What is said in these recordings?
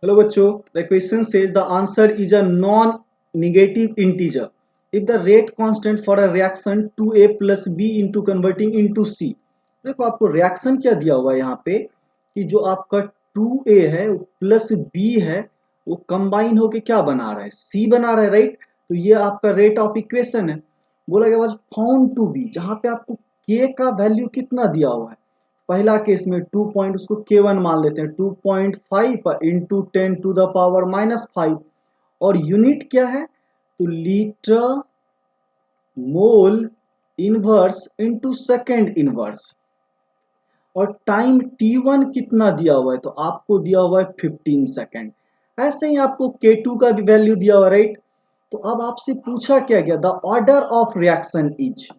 Hello बच्चों, the question says the answer is a non-negative integer. If the rate constant for a reaction 2a plus b into converting into c. देखो आपको reaction क्या दिया हुआ है यहाँ पे कि जो आपका 2a है प्लस b है वो कंबाइन होके क्या बना रहा है, c बना रहा है, राइट। तो ये आपका रेट ऑफ इक्वेशन है। बोला गया फाउंड टू बी, जहाँ पे आपको k का वैल्यू कितना दिया हुआ है। पहला केस में 2 पॉइंट उसको k1 मान लेते हैं, 2.5 इंटू 10⁻⁻5 और यूनिट क्या है तो litre mole inverse into second inverse. और टाइम t1 कितना दिया हुआ है तो आपको दिया हुआ है 15 सेकेंड। ऐसे ही आपको k2 का भी वैल्यू दिया हुआ है, राइट। तो अब आपसे पूछा क्या गया, the order of reaction is.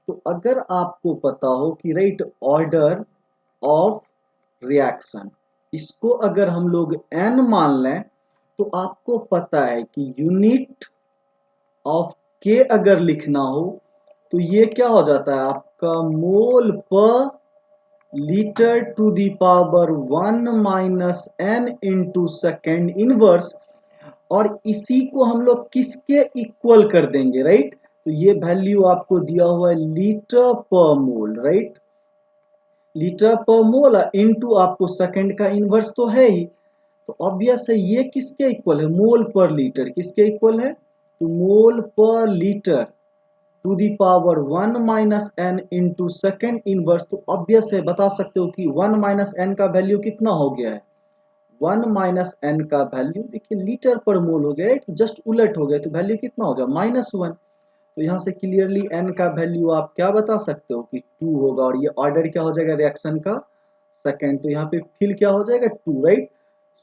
तो अगर आपको पता हो कि राइट ऑर्डर ऑफ रिएक्शन, इसको अगर हम लोग n मान लें तो आपको पता है कि यूनिट ऑफ k अगर लिखना हो तो ये क्या हो जाता है आपका mole per litre to the power 1 minus n into second inverse. और इसी को हम लोग किसके इक्वल कर देंगे, राइट। तो ये वैल्यू आपको दिया हुआ है लीटर पर मोल, राइट। लीटर पर मोल इनटू आपको सेकंड का इनवर्स तो है ही। तो ऑब्वियस है ये किसके इक्वल है, मोल पर लीटर किसके इक्वल है तो mole per litre to the power 1 minus n into second inverse. तो ऑब्वियस है बता सकते हो कि 1 माइनस एन का वैल्यू कितना हो गया है, 1 माइनस एन का वैल्यू देखिए लीटर पर मोल हो गया, तो जस्ट उलट हो गया तो वैल्यू कितना हो गया -1। तो यहाँ से क्लियरली n का वैल्यू आप क्या बता सकते हो कि 2 होगा और ये ऑर्डर क्या हो जाएगा रिएक्शन का सेकंड। तो यहाँ पे फिल क्या हो जाएगा 2, right.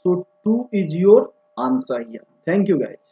So 2 is your answer here. Thank you guys.